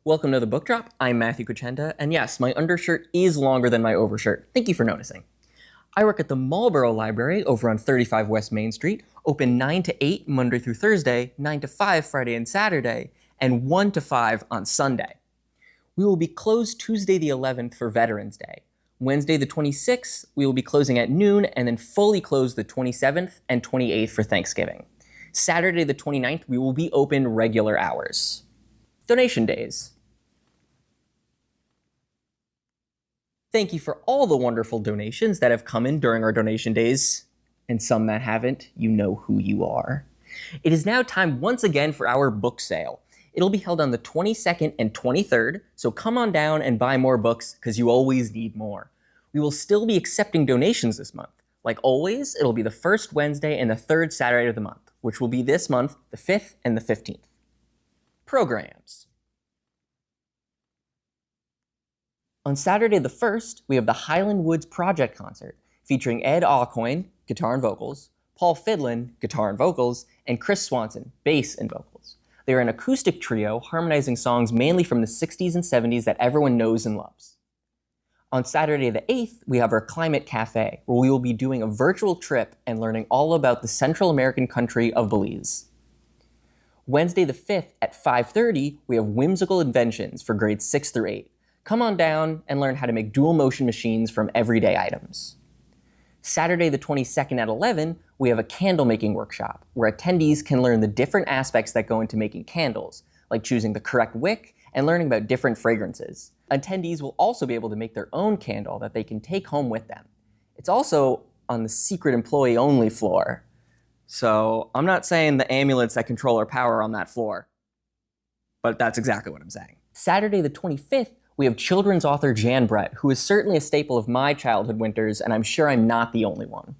Welcome to the Book Drop. I'm Matthew Kuchenda, and yes, my undershirt is longer than my overshirt. Thank you for noticing. I work at the Marlborough Library over on 35 West Main Street, open 9 to 8 Monday through Thursday, 9 to 5 Friday and Saturday, and 1 to 5 on Sunday. We will be closed Tuesday the 11th for Veterans Day. Wednesday the 26th, we will be closing at noon and then fully closed the 27th and 28th for Thanksgiving. Saturday the 29th, we will be open regular hours. Donation days. Thank you for all the wonderful donations that have come in during our donation days, and some that haven't. You know who you are. It is now time once again for our book sale. It'll be held on the 22nd and 23rd, so come on down and buy more books because you always need more. We will still be accepting donations this month. Like always, it'll be the first Wednesday and the third Saturday of the month, which will be this month, the 5th and the 15th. Programs. On Saturday the 1st, we have the Highland Woods Project Concert, featuring Ed Aucoin, guitar and vocals, Paul Fidlin, guitar and vocals, and Chris Swanson, bass and vocals. They are an acoustic trio harmonizing songs mainly from the 60s and 70s that everyone knows and loves. On Saturday the 8th, we have our Climate Café, where we will be doing a virtual trip and learning all about the Central American country of Belize. Wednesday the 5th at 5:30, we have Whimsical Inventions for grades 6 through 8. Come on down and learn how to make dual motion machines from everyday items. Saturday the 22nd at 11, we have a candle making workshop where attendees can learn the different aspects that go into making candles, like choosing the correct wick and learning about different fragrances. Attendees will also be able to make their own candle that they can take home with them. It's also on the secret employee only floor. So I'm not saying the amulets that control our power are on that floor, but that's exactly what I'm saying. Saturday the 25th, we have children's author Jan Brett, who is certainly a staple of my childhood winters, and I'm sure I'm not the only one.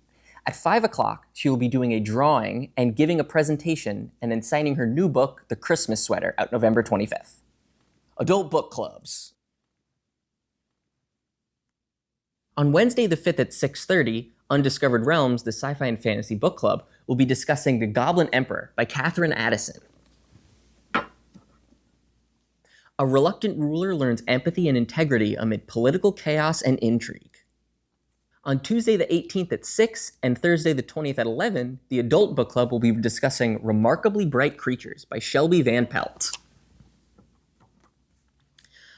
At 5 o'clock, she will be doing a drawing and giving a presentation and then signing her new book, The Christmas Sweater, out November 25th. Adult book clubs. On Wednesday the 5th at 6:30, Undiscovered Realms, the sci-fi and fantasy book club, will be discussing The Goblin Emperor by Katherine Addison. A reluctant ruler learns empathy and integrity amid political chaos and intrigue. On Tuesday the 18th at 6 and Thursday the 20th at 11, the Adult Book Club will be discussing Remarkably Bright Creatures by Shelby Van Pelt.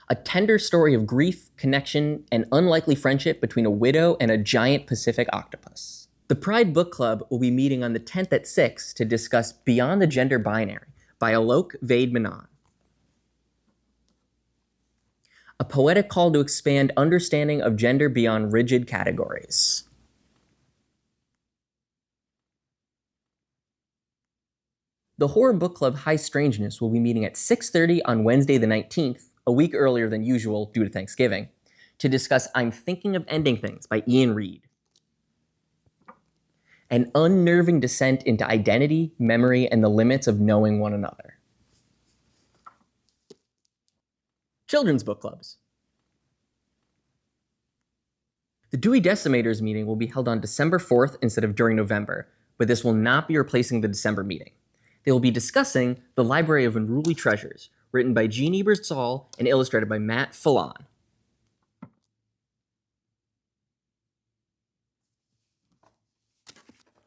A tender story of grief, connection, and unlikely friendship between a widow and a giant Pacific octopus. The Pride Book Club will be meeting on the 10th at 6 to discuss Beyond the Gender Binary by Alok Vaid-Menon. A poetic call to expand understanding of gender beyond rigid categories. The Horror Book Club High Strangeness will be meeting at 6:30 on Wednesday the 19th, a week earlier than usual due to Thanksgiving, to discuss I'm Thinking of Ending Things by Ian Reid. An unnerving descent into identity, memory, and the limits of knowing one another. Children's book clubs. The Dewey Decimators meeting will be held on December 4th instead of during November, but this will not be replacing the December meeting. They will be discussing The Library of Unruly Treasures, written by Jean Ebersol and illustrated by Matt Fallon.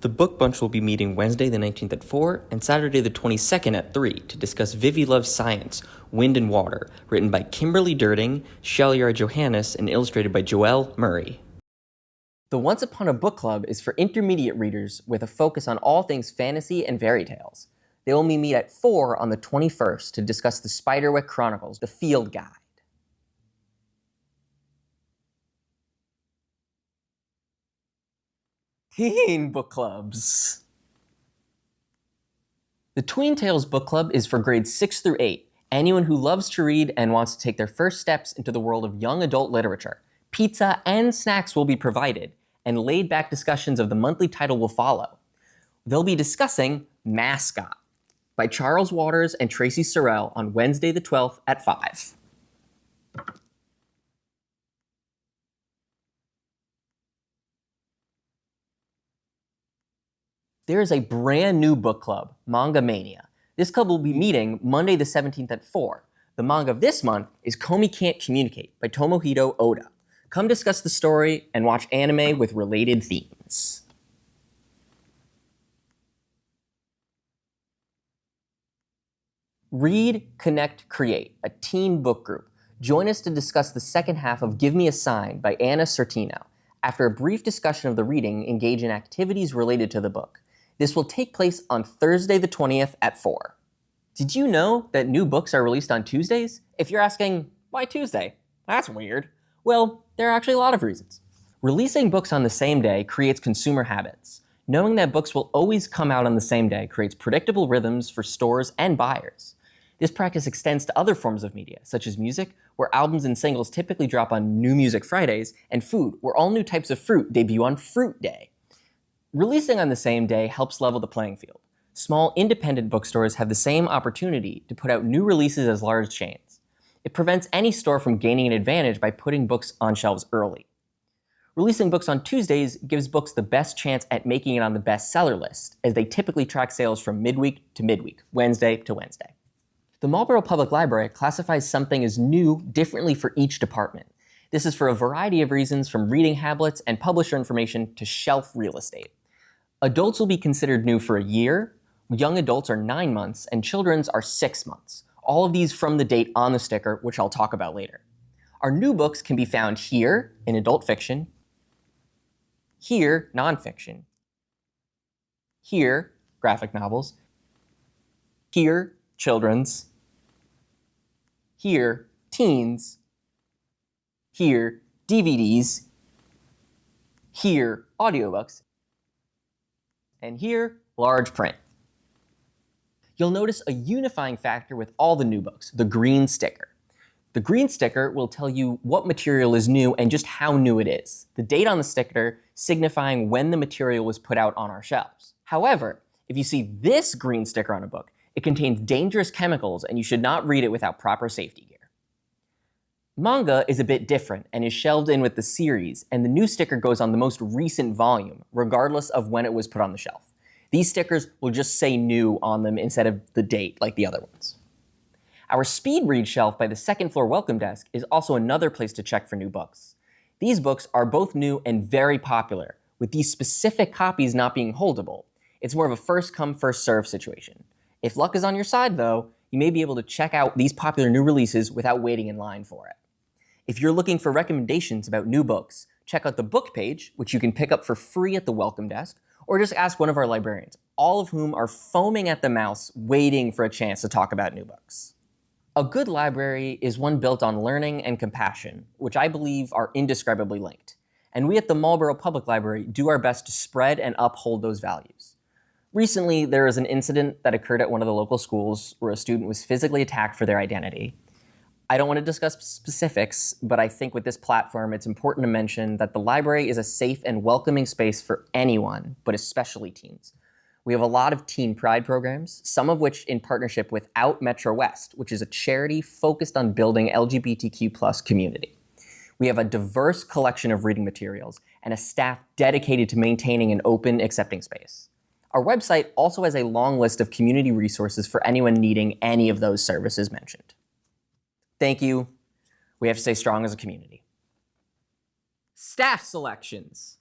The Book Bunch will be meeting Wednesday the 19th at 4 and Saturday the 22nd at 3 to discuss Vivi Loves Science, Wind and Water, written by Kimberly Durding, Shelyar Johannes, and illustrated by Joelle Murray. The Once Upon a Book Club is for intermediate readers with a focus on all things fantasy and fairy tales. They will meet at 4 on the 21st to discuss the Spiderwick Chronicles, the Field Guide. Teen book clubs. The Tween Tales Book Club is for grades 6 through 8, anyone who loves to read and wants to take their first steps into the world of young adult literature. Pizza and snacks will be provided, and laid-back discussions of the monthly title will follow. They'll be discussing Mascot by Charles Waters and Tracy Sorrell on Wednesday the 12th at 5. There is a brand new book club, Manga Mania. This club will be meeting Monday the 17th at 4. The manga of this month is Komi Can't Communicate by Tomohito Oda. Come discuss the story and watch anime with related themes. Read, Connect, Create, a teen book group. Join us to discuss the second half of Give Me a Sign by Anna Sortino. After a brief discussion of the reading, engage in activities related to the book. This will take place on Thursday the 20th at 4. Did you know that new books are released on Tuesdays? If you're asking, why Tuesday? That's weird. Well, there are actually a lot of reasons. Releasing books on the same day creates consumer habits. Knowing that books will always come out on the same day creates predictable rhythms for stores and buyers. This practice extends to other forms of media, such as music, where albums and singles typically drop on New Music Fridays, and food, where all new types of fruit debut on Fruit Day. Releasing on the same day helps level the playing field. Small independent bookstores have the same opportunity to put out new releases as large chains. It prevents any store from gaining an advantage by putting books on shelves early. Releasing books on Tuesdays gives books the best chance at making it on the bestseller list, as they typically track sales from midweek to midweek, Wednesday to Wednesday. The Marlborough Public Library classifies something as new differently for each department. This is for a variety of reasons, from reading habits and publisher information to shelf real estate. Adults will be considered new for a year, young adults are 9 months, and children's are 6 months. All of these from the date on the sticker, which I'll talk about later. Our new books can be found here in adult fiction, here nonfiction, here graphic novels, here children's, here teens, here DVDs, here audiobooks, and here large print. You'll notice a unifying factor with all the new books, the green sticker. The green sticker will tell you what material is new and just how new it is. The date on the sticker signifying when the material was put out on our shelves. However, if you see this green sticker on a book, it contains dangerous chemicals and you should not read it without proper safety gear. Manga is a bit different and is shelved in with the series, and the new sticker goes on the most recent volume, regardless of when it was put on the shelf. These stickers will just say new on them instead of the date like the other ones. Our speed read shelf by the second floor welcome desk is also another place to check for new books. These books are both new and very popular, with these specific copies not being holdable. It's more of a first come, first serve situation. If luck is on your side though, you may be able to check out these popular new releases without waiting in line for it. If you're looking for recommendations about new books, check out the book page, which you can pick up for free at the welcome desk, or just ask one of our librarians, all of whom are foaming at the mouth waiting for a chance to talk about new books. A good library is one built on learning and compassion, which I believe are indescribably linked. And we at the Marlborough Public Library do our best to spread and uphold those values. Recently, there was an incident that occurred at one of the local schools where a student was physically attacked for their identity. I don't want to discuss specifics, but I think with this platform, it's important to mention that the library is a safe and welcoming space for anyone, but especially teens. We have a lot of teen pride programs, some of which in partnership with Out Metro West, which is a charity focused on building LGBTQ+ community. We have a diverse collection of reading materials and a staff dedicated to maintaining an open, accepting space. Our website also has a long list of community resources for anyone needing any of those services mentioned. Thank you. We have to stay strong as a community. Staff selections.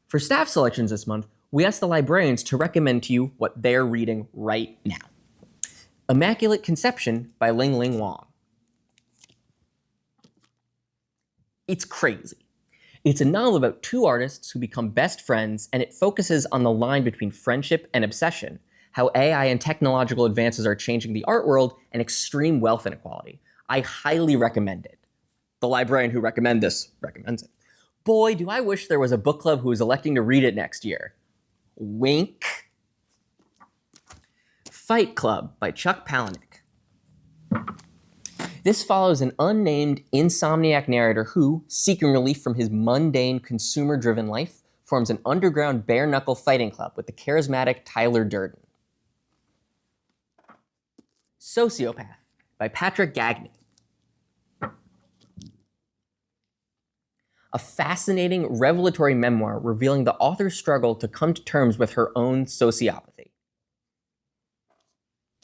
For staff selections this month, we asked the librarians to recommend to you what they're reading right now. Immaculate Conception by Ling Ling Wong. It's crazy. It's a novel about two artists who become best friends, and it focuses on the line between friendship and obsession, how AI and technological advances are changing the art world, and extreme wealth inequality. I highly recommend it. The librarian who recommends this recommends it. Boy, do I wish there was a book club who was electing to read it next year. Wink. Fight Club by Chuck Palahniuk. This follows an unnamed insomniac narrator who, seeking relief from his mundane, consumer-driven life, forms an underground bare-knuckle fighting club with the charismatic Tyler Durden. Sociopath by Patrick Gagne. A fascinating, revelatory memoir revealing the author's struggle to come to terms with her own sociopathy.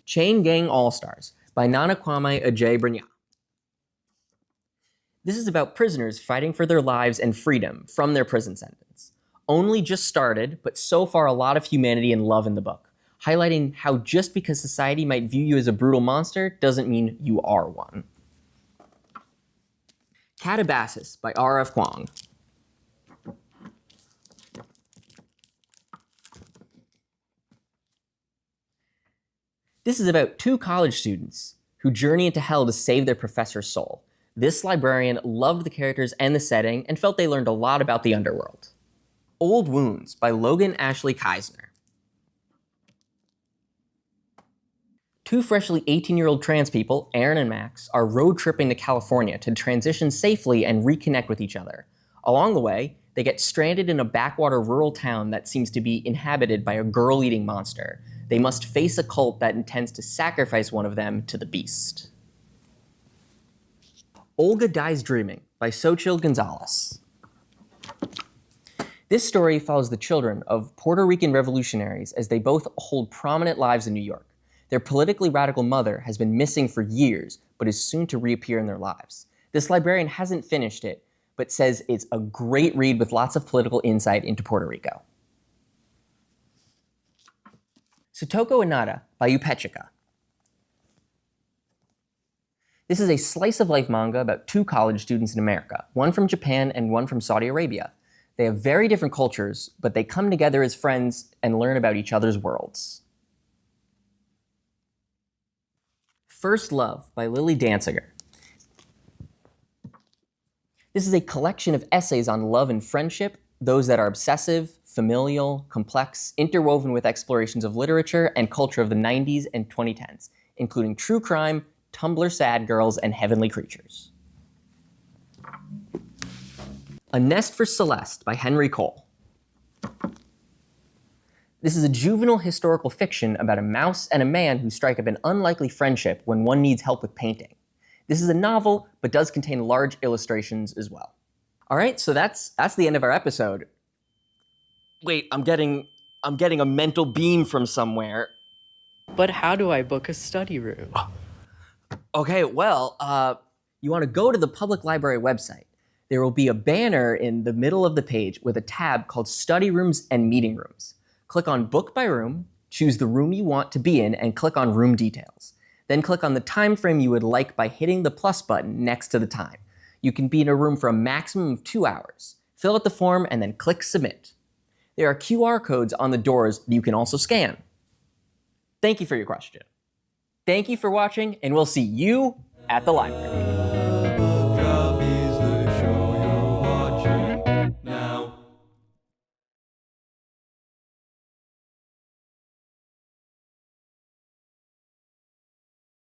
Chain Gang All-Stars by Nanakwame Ajayi-Brenya. This is about prisoners fighting for their lives and freedom from their prison sentence. Only just started, but so far a lot of humanity and love in the book, highlighting how just because society might view you as a brutal monster doesn't mean you are one. Catabasis by R.F. Kuang. This is about two college students who journey into hell to save their professor's soul. This librarian loved the characters and the setting and felt they learned a lot about the underworld. Old Wounds by Logan Ashley Keisner. Two freshly 18-year-old trans people, Aaron and Max, are road tripping to California to transition safely and reconnect with each other. Along the way, they get stranded in a backwater rural town that seems to be inhabited by a girl-eating monster. They must face a cult that intends to sacrifice one of them to the beast. Olga Dies Dreaming by Xochitl Gonzalez. This story follows the children of Puerto Rican revolutionaries as they both hold prominent lives in New York. Their politically radical mother has been missing for years, but is soon to reappear in their lives. This librarian hasn't finished it, but says it's a great read with lots of political insight into Puerto Rico. Sotoko Inada by Upechika. This is a slice-of-life manga about two college students in America, one from Japan and one from Saudi Arabia. They have very different cultures, but they come together as friends and learn about each other's worlds. First Love by Lily Danziger. This is a collection of essays on love and friendship, those that are obsessive, familial, complex, interwoven with explorations of literature and culture of the 90s and 2010s, including true crime, Tumblr sad girls, and heavenly creatures. A Nest for Celeste by Henry Cole. This is a juvenile historical fiction about a mouse and a man who strike up an unlikely friendship when one needs help with painting. This is a novel, but does contain large illustrations as well. All right, so that's the end of our episode. Wait, I'm getting a mental beam from somewhere. But how do I book a study room? Okay, well, you want to go to the public library website. There will be a banner in the middle of the page with a tab called Study Rooms and Meeting Rooms. Click on Book by Room, choose the room you want to be in, and click on Room Details. Then click on the time frame you would like by hitting the plus button next to the time. You can be in a room for a maximum of 2 hours. Fill out the form and then click Submit. There are QR codes on the doors that you can also scan. Thank you for your question. Thank you for watching, and we'll see you at the library.